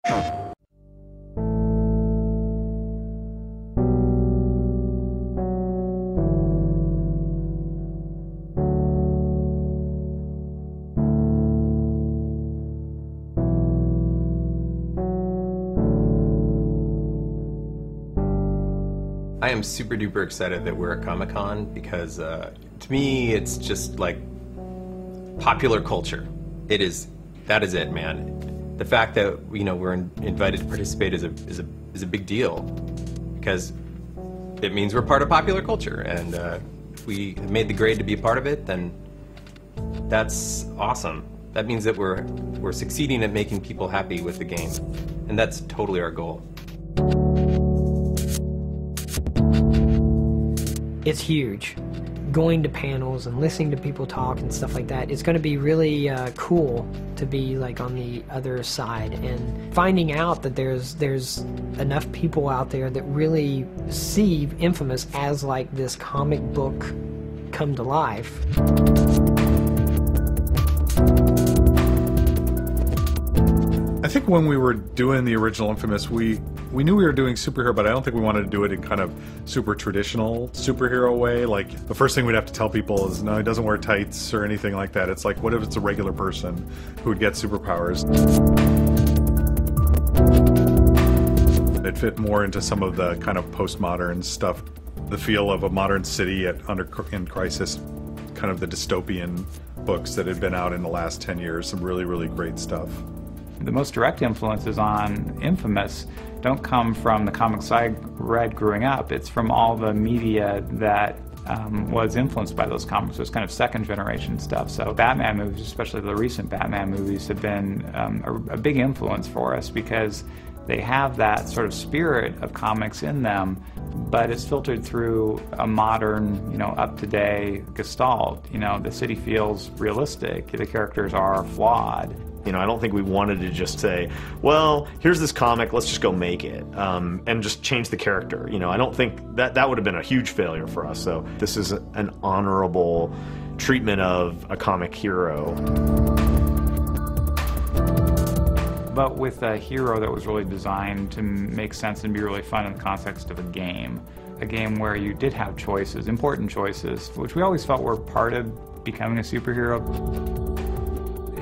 I am super duper excited that we're at Comic-Con because to me it's just like popular culture. That is it, man. The fact that we're invited to participate is a big deal because it means we're part of popular culture, and if we made the grade to be a part of it, then that's awesome. That means that we're succeeding at making people happy with the game, and that's totally our goal. It's huge. Going to panels and listening to people talk and stuff like that, it's going to be really cool to be like on the other side and finding out that there's enough people out there that really see inFamous as like this comic book come to life. I think when we were doing the original inFamous, we knew we were doing superhero, but I don't think we wanted to do it in kind of super traditional superhero way. Like, the first thing we'd have to tell people is, no, he doesn't wear tights or anything like that. It's like, what if it's a regular person who would get superpowers? It fit more into some of the kind of postmodern stuff, the feel of a modern city in crisis, kind of the dystopian books that had been out in the last 10 years, some really, really great stuff. The most direct influences on inFamous don't come from the comics I read growing up. It's from all the media that was influenced by those comics. It was kind of second generation stuff. So Batman movies, especially the recent Batman movies, have been a big influence for us because they have that sort of spirit of comics in them, but it's filtered through a modern, up-to-date gestalt. The city feels realistic. The characters are flawed. I don't think we wanted to just say, well, here's this comic, let's just go make it, and just change the character. I don't think that would have been a huge failure for us. So this is an honorable treatment of a comic hero. But with a hero that was really designed to make sense and be really fun in the context of a game where you did have choices, important choices, which we always felt were part of becoming a superhero.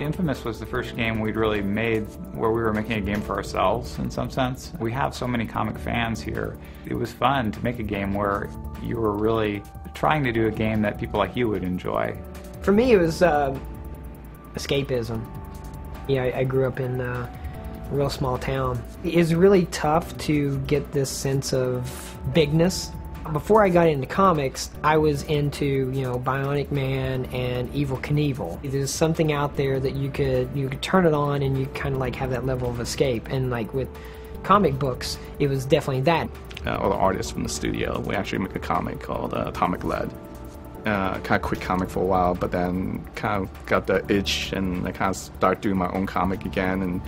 inFamous was the first game we'd really made where we were making a game for ourselves in some sense. We have so many comic fans here. It was fun to make a game where you were really trying to do a game that people like you would enjoy. For me, it was escapism. I grew up in a real small town. It's really tough to get this sense of bigness. Before I got into comics, I was into, Bionic Man and Evel Knievel. There's something out there that you could turn it on and you kind of like have that level of escape. And like with comic books, it was definitely that. All the artists from the studio, we actually make a comic called Atomic Lead. Kind of quit comic for a while, but then kind of got the itch and I kind of start doing my own comic again and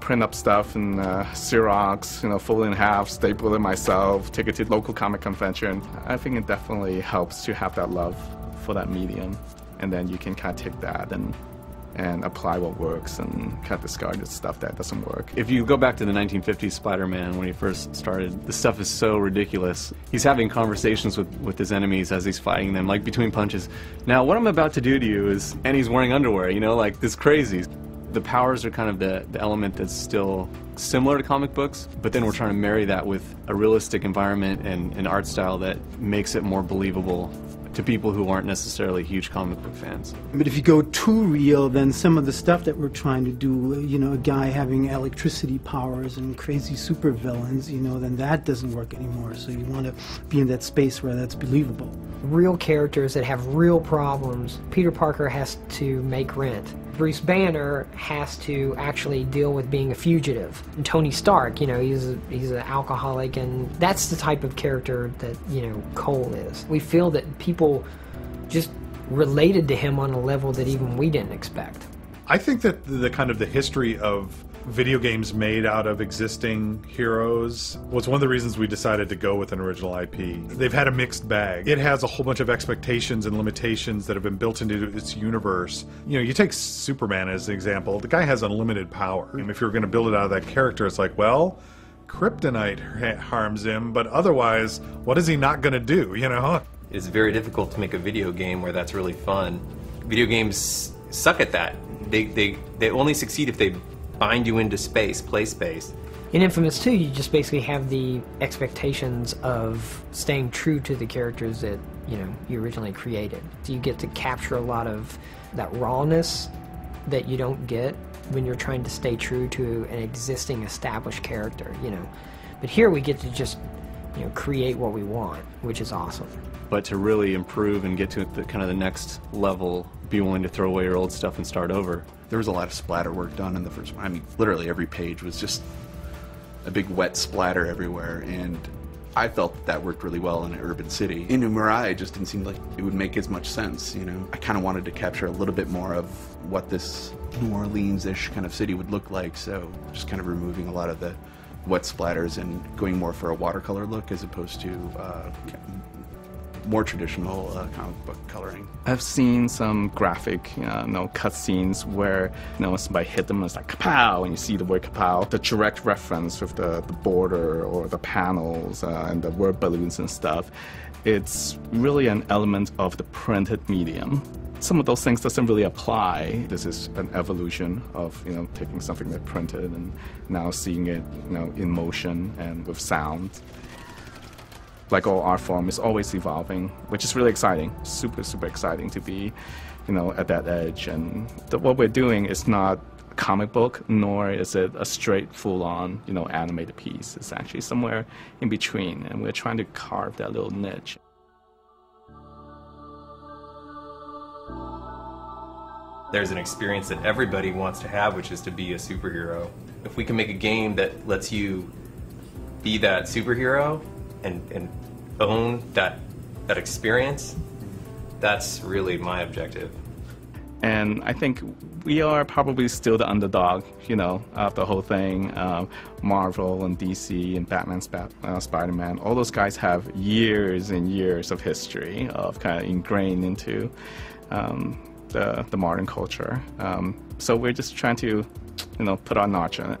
print up stuff and Xerox, fold it in half, staple it myself, take it to local comic convention. I think it definitely helps to have that love for that medium, and then you can kind of take that and apply what works and kind of discard the stuff that doesn't work. If you go back to the 1950s Spider-Man when he first started, the stuff is so ridiculous. He's having conversations with his enemies as he's fighting them, like between punches. Now, what I'm about to do to you is, and he's wearing underwear, like this crazy. The powers are kind of the element that's still similar to comic books, but then we're trying to marry that with a realistic environment and an art style that makes it more believable to people who aren't necessarily huge comic book fans. But if you go too real, then some of the stuff that we're trying to do, a guy having electricity powers and crazy supervillains, then that doesn't work anymore. So you want to be in that space where that's believable. Real characters that have real problems. Peter Parker has to make rent. Bruce Banner has to actually deal with being a fugitive. And Tony Stark, he's an alcoholic, and that's the type of character that, Cole is. We feel that people just related to him on a level that even we didn't expect. I think that the kind of the history of video games made out of existing heroes was one of the reasons we decided to go with an original IP. They've had a mixed bag. It has a whole bunch of expectations and limitations that have been built into its universe. You know, you take Superman as an example. The guy has unlimited power. And if you're going to build it out of that character, it's like, well, kryptonite harms him, but otherwise, what is he not going to do, you know? It's very difficult to make a video game where that's really fun. Video games suck at that. They only succeed if they bind you into space, play space. In inFamous 2, you just basically have the expectations of staying true to the characters that, you know, you originally created. So you get to capture a lot of that rawness that you don't get when you're trying to stay true to an existing established character, you know. But here we get to just, you know, create what we want, which is awesome. But to really improve and get to the kind of the next level, be willing to throw away your old stuff and start over. There was a lot of splatter work done in the first one. I mean, literally every page was just a big wet splatter everywhere, and I felt that worked really well in an urban city. In Mirai, it just didn't seem like it would make as much sense, you know. I kind of wanted to capture a little bit more of what this New Orleans-ish kind of city would look like, so just kind of removing a lot of the wet splatters and going more for a watercolor look as opposed to more traditional comic book coloring. I've seen some graphic, cut scenes where, somebody hit them and it's like kapow, and you see the word kapow. The direct reference with the border or the panels and the word balloons and stuff. It's really an element of the printed medium. Some of those things doesn't really apply. This is an evolution of, taking something that printed and now seeing it, in motion and with sound. Like all art form, is always evolving, which is really exciting. Super, super exciting to be, at that edge. And what we're doing is not a comic book, nor is it a straight, full-on, animated piece. It's actually somewhere in between, and we're trying to carve that little niche. There's an experience that everybody wants to have, which is to be a superhero. If we can make a game that lets you be that superhero and own that experience, that's really my objective. And I think we are probably still the underdog, of the whole thing. Marvel and DC and Batman, Spider-Man, all those guys have years and years of history of kind of ingrained into the modern culture. So we're just trying to, put our notch on it.